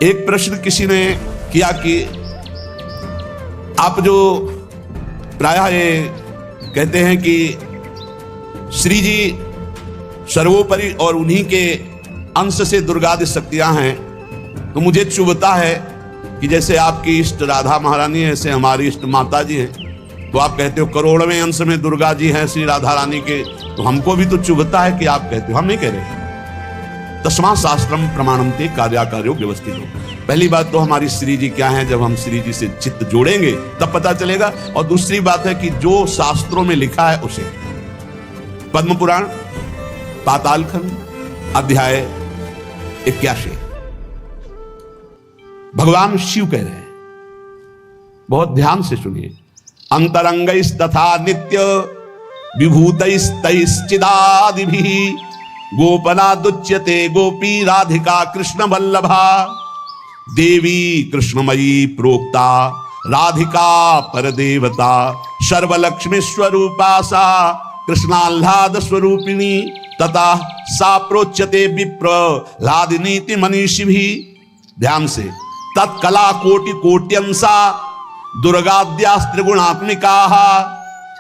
एक प्रश्न किसी ने किया कि आप जो प्रायः ये कहते हैं कि श्री जी सर्वोपरि और उन्हीं के अंश से दुर्गादि शक्तियां हैं, तो मुझे चुभता है कि जैसे आपकी इष्ट राधा महारानी है, ऐसे हमारी इष्ट माता जी हैं, तो आप कहते हो करोड़वें अंश में दुर्गा जी हैं श्री राधा रानी के, तो हमको भी तो चुभता है कि आप कहते हो, हम नहीं कह रहे। तस्मात् शास्त्रम प्रमाणन्ते कार्याकार्यो व्यवस्थित हो। पहली बात तो हमारी श्री जी क्या है, जब हम श्री जी से चित्त जोड़ेंगे तब पता चलेगा। और दूसरी बात है कि जो शास्त्रों में लिखा है उसे, पद्म पुराण पाताल खंड अध्याय 81, भगवान शिव कह रहे हैं, बहुत ध्यान से सुनिए। अंतरंगैस्तथा नित्य विभूतैस्तैश्चिदादिभिः गोपनादुच्यते गोपी राधिका कृष्ण वल्लभा। देवी कृष्णमयी प्रोक्ता राधिका परदेवता सर्वलक्ष्मी स्वरूपा सा कृष्णाह्लाद स्वरूपिणी तथा सा प्रोच्यते विप्र लादिनीति मनीषी भी। ध्यान से, तत्कला कोटि कोट्यंसा दुर्गाद्यास्त्रिगुणात्मिका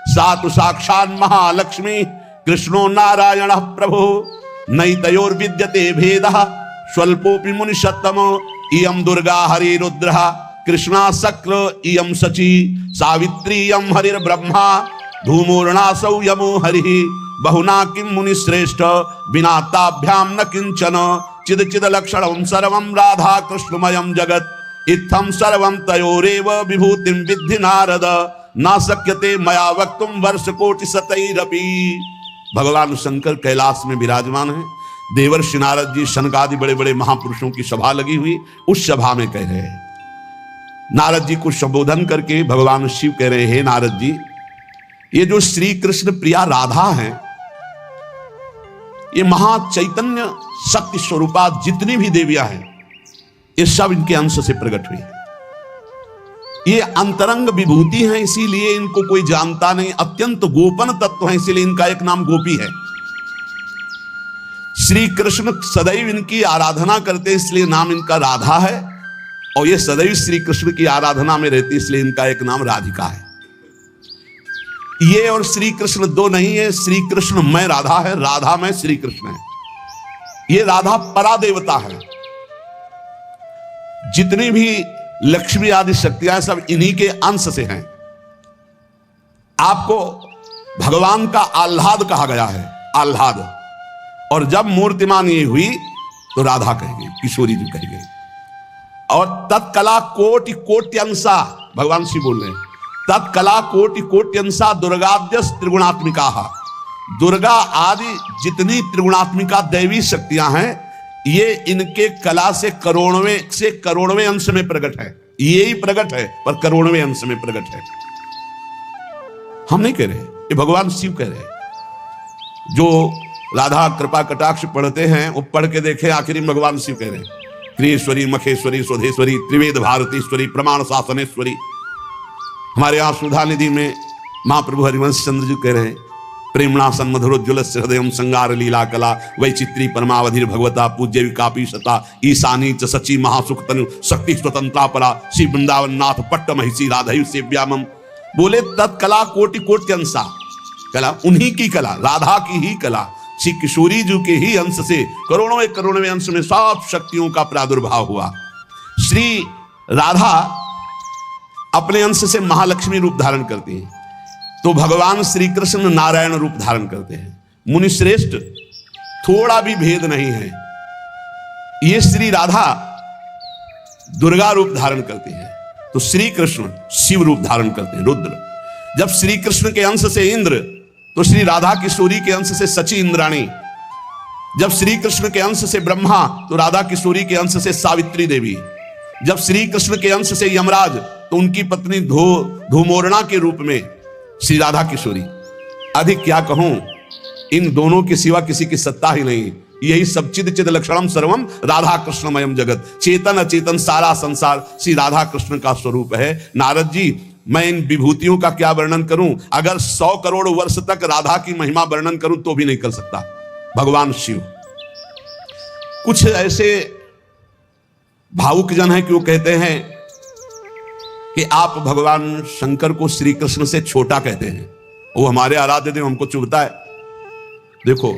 सा तो साक्षात् महालक्ष्मी कृष्णो नारायण प्रभु नैतयोर्विद्यते भेदः स्वल्पोपि मुनिषत्तम। इयं दुर्गा हरि रुद्रः कृष्णा शक्र इयं शची सावित्री इयं हरिर्ब्रह्मा धूमोर्णासौ यमो हरिः बहुना किं मुनिश्रेष्ठ बिना ताभ्यां न किंचन चिद चिद लक्षणं सर्वं राधा कृष्णमयं जगत् इत्थं सर्वं तयोरेव विभूतिं विद्धि नारद न शक्यते मया वक्तुं वर्षकोटि शतैरपि। भगवान शंकर कैलाश में विराजमान है, देवर्षि नारद जी शनक आदि बड़े बड़े महापुरुषों की सभा लगी हुई, उस सभा में कह रहे हैं, नारद जी को संबोधन करके भगवान शिव कह रहे हैं, हे नारद जी, ये जो श्री कृष्ण प्रिया राधा है, ये महा चैतन्य शक्ति स्वरूपा जितनी भी देवियां हैं, ये सब इनके अंश से प्रकट हुई। ये अंतरंग विभूति हैं, इसीलिए इनको कोई जानता नहीं, अत्यंत गोपन तत्व है, इसीलिए इनका एक नाम गोपी है। श्री कृष्ण सदैव इनकी आराधना करते, इसलिए नाम इनका राधा है, और ये सदैव श्री कृष्ण की आराधना में रहती, इसलिए इनका एक नाम राधिका है। ये और श्री कृष्ण दो नहीं है, श्री कृष्ण मैं राधा है, राधा में श्री कृष्ण है। ये राधा परादेवता है, जितनी भी लक्ष्मी आदि शक्तियां सब इन्हीं के अंश से हैं। आपको भगवान का आह्लाद कहा गया है, आह्लाद, और जब मूर्तिमान ये हुई तो राधा कही गई, किशोरी जी कही गई। और तत्कला कोटि कोट्यंसा, भगवान शिव बोल रहे हैं, तत्कला कोटि कोट्यंसा दुर्गाद्य त्रिगुणात्मिका। दुर्गा आदि जितनी त्रिगुणात्मिका दैवी शक्तियां हैं, ये इनके कला से करोड़वें अंश में प्रकट है। यही प्रकट है, पर करोड़वें अंश में प्रकट है। हम नहीं कह रहे, ये भगवान शिव कह रहे हैं। जो राधा कृपा कटाक्ष पढ़ते हैं, वो पढ़ के देखें, आखिरी में भगवान शिव कह रहे हैं, त्रिश्वरी मखेश्वरी स्वधेश्वरी त्रिवेद भारतीश्वरी प्रमाण शासनेश्वरी। हमारे यहाँ सुधा निधि में महाप्रभु हरिवंश चंद्र जी कह रहे हैं, प्रेमणा सन्मधुरोज्ज्वल हृदय संगार लीला कला वैचित्री परमावधि भगवता पूज्य विकापी सता ईशानी च सची महासुख तनु शक्ति स्वतंत्रता परा श्री वृंदावन नाथ पट्ट महिषी राधयु सेव्यामम। बोले तत्कला कोटि कोट्यंसा, कला उन्हीं की कला, राधा की ही कला, श्री किशोरी जी के ही अंश से करोड़ों अंश में सब शक्तियों का प्रादुर्भाव हुआ। श्री राधा अपने अंश से महालक्ष्मी रूप धारण करती हैं, तो भगवान श्री कृष्ण नारायण रूप धारण करते हैं। मुनिश्रेष्ठ थोड़ा भी भेद नहीं है, ये श्री राधा दुर्गा रूप धारण करती है, तो श्री कृष्ण शिव रूप धारण करते हैं, रुद्र। जब श्री कृष्ण के अंश से इंद्र, तो श्री राधा किशोरी के अंश से सची इंद्राणी। जब श्री कृष्ण के अंश से ब्रह्मा, तो राधा किशोरी के अंश से सावित्री देवी। जब श्री कृष्ण के अंश से यमराज, तो उनकी पत्नी धूमोरणा के रूप में श्री राधा किशोरी। अधिक क्या कहूं, इन दोनों के सिवा किसी की सत्ता ही नहीं। यही सब चिद चिद लक्षणम सर्वम राधा कृष्णमयम जगत, चेतन अचेतन सारा संसार श्री राधा कृष्ण का स्वरूप है। नारद जी, मैं इन विभूतियों का क्या वर्णन करूं? अगर 100 करोड़ वर्ष तक राधा की महिमा वर्णन करूं तो भी नहीं कर सकता। भगवान शिव कुछ ऐसे भावुक जन है कि वो कहते हैं कि आप भगवान शंकर को श्री कृष्ण से छोटा कहते हैं, वो हमारे आराध्य देव, हमको चुभता है। देखो,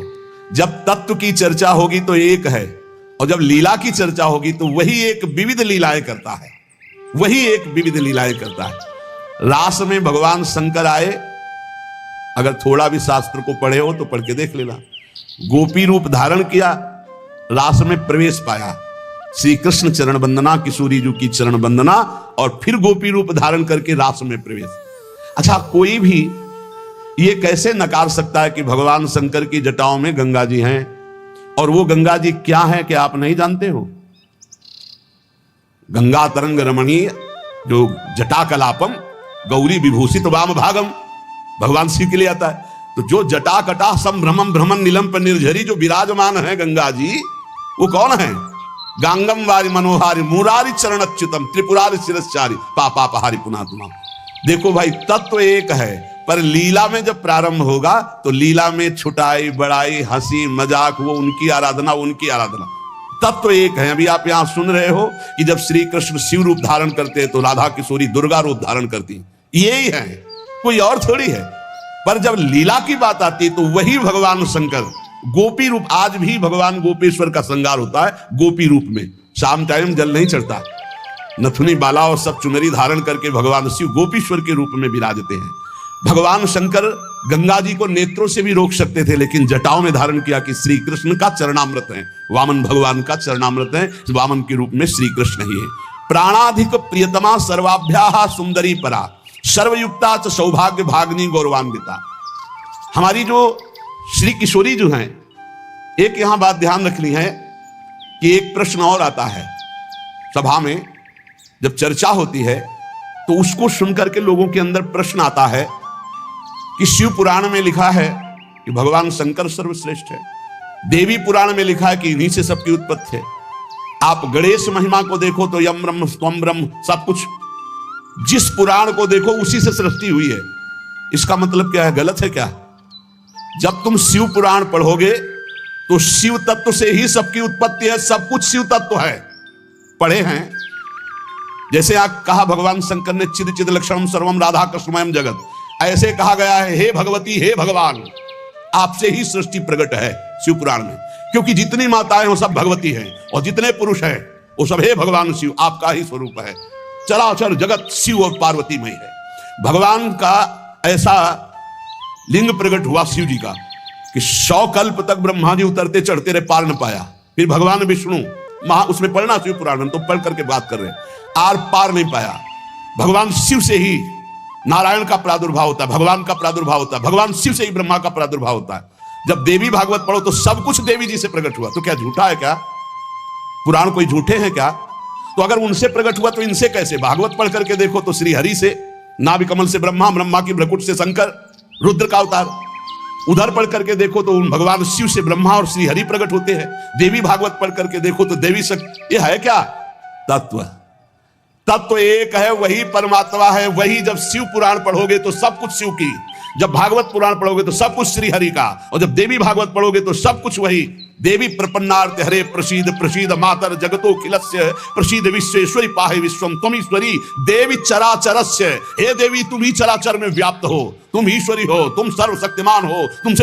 जब तत्व की चर्चा होगी तो एक है, और जब लीला की चर्चा होगी तो वही एक विविध लीलाएं करता है, वही एक विविध लीलाएं करता है। रास में भगवान शंकर आए, अगर थोड़ा भी शास्त्र को पढ़े हो तो पढ़ के देख लेना। गोपी रूप धारण किया, रास में प्रवेश पाया, श्री कृष्ण चरण वंदना, किशोरी जी की चरण वंदना, और फिर गोपी रूप धारण करके रास में प्रवेश। अच्छा, कोई भी ये कैसे नकार सकता है कि भगवान शंकर की जटाओं में गंगा जी हैं, और वो गंगा जी क्या है कि आप नहीं जानते हो? गंगा तरंग रमणीय जो जटा कलापम गौरी विभूषित वाम भागम, भगवान शिव के लिए आता है। तो जो जटा कटा संभ्रमम भ्रमण नीलम पर निर्झरी जो विराजमान है गंगा जी, वो कौन है? गांगम वारी मनोहारी मुरारी चरण अच्युतम त्रिपुरारी शिरस्चारी पापापहारी पुनातुमा। देखो भाई, तत्व एक है, पर लीला में जब प्रारंभ होगा तो लीला में छुटाई बड़ाई हंसी मजाक, वो उनकी आराधना, उनकी आराधना। तत्व एक है। अभी आप यहां सुन रहे हो कि जब श्री कृष्ण शिव रूप धारण करते हैं तो राधा किशोरी दुर्गा रूप धारण करती हैं, यही है, कोई और थोड़ी है। पर जब लीला की बात आती है तो वही भगवान शंकर गोपी रूप, आज भी भगवान गोपेश्वर का श्रृंगार होता है गोपी रूप में। शाम टाइम जल नहीं चढ़ता, नथुनी बाला और सब चुनरी धारण करके भगवान शिव गोपीश्वर के रूप में विराजते हैं। भगवान शंकर गंगा जी को नेत्रों से भी रोक सकते थे, लेकिन जटाओं में धारण किया कि श्री कृष्ण का चरणामृत है, वामन भगवान का चरणामृत है, वामन के रूप में श्री कृष्ण ही है। प्राणाधिक प्रियतमा सर्वाभ्याः सुंदरी परा सर्वयुक्ता च सौभाग्य भाग्नि गौरवान्विता। हमारी जो श्री किशोरी जो हैं, एक यहां बात ध्यान रखनी है कि एक प्रश्न और आता है सभा में, जब चर्चा होती है तो उसको सुनकर के लोगों के अंदर प्रश्न आता है कि शिव पुराण में लिखा है कि भगवान शंकर सर्वश्रेष्ठ है, देवी पुराण में लिखा है कि इन्हीं से सबकी उत्पत्ति है, आप गणेश महिमा को देखो तो यम ब्रह्म स्वम ब्रह्म, सब कुछ जिस पुराण को देखो उसी से सृष्टि हुई है। इसका मतलब क्या है? गलत है क्या? जब तुम शिव पुराण पढ़ोगे तो शिव तत्व से ही सबकी उत्पत्ति है, सब कुछ शिव तत्व है, पढ़े हैं। जैसे आप कहा भगवान शंकर ने चिद चिद लक्षणम सर्वम राधा कृष्णमयम जगत, ऐसे कहा गया है हे भगवती हे भगवान, आपसे ही सृष्टि प्रकट है शिव पुराण में, क्योंकि जितनी माताएं वो सब भगवती हैं और जितने पुरुष हैं वो सब हे भगवान शिव, आपका ही स्वरूप है। चराचर जगत शिव और पार्वतीमय है। भगवान का ऐसा लिंग प्रकट हुआ शिव जी का कि 100 कल्प तक ब्रह्मा जी उतरते चढ़ते रहे, पार न पाया। फिर भगवान विष्णु उसमें पढ़ना शिव पुराण में, तो पढ़ करके बात कर रहे हैं, आर पार नहीं पाया। भगवान शिव से ही नारायण का प्रादुर्भाव होता है, भगवान का प्रादुर्भाव होता है, भगवान शिव से ही ब्रह्मा का प्रादुर्भाव होता है। जब देवी भागवत पढ़ो तो सब कुछ देवी जी से प्रकट हुआ, तो क्या झूठा है क्या? पुराण कोई झूठे हैं क्या? तो अगर उनसे प्रकट हुआ तो इनसे कैसे? भागवत पढ़ करके देखो तो श्री हरि से, नाभि कमल से ब्रह्मा, ब्रह्मा की भ्रकुट से शंकर, रुद्र का अवतार। उधर पढ़ करके देखो तो उन भगवान शिव से ब्रह्मा और श्री हरि प्रकट होते हैं। देवी भागवत पढ़ करके देखो तो देवी शक्ति। ये है क्या? तत्व। तत्व एक है, वही परमात्मा है, वही। जब शिव पुराण पढ़ोगे तो सब कुछ शिव की, जब भागवत पुराण पढ़ोगे तो सब कुछ श्री हरि का, और जब देवी भागवत पढ़ोगे तो सब कुछ वही। देवी प्रपन्नार्थ हरे प्रसीद प्रसीद मातर जगतो खिलस्य प्रसीद विश्वेश्वरी पाहे विश्वम त्वमीश्वरी देवी चराचरस्य। हे देवी, तुम ही चराचर में व्याप्त हो, तुम ईश्वरी हो, तुम सर्वशक्तिमान हो, तुमसे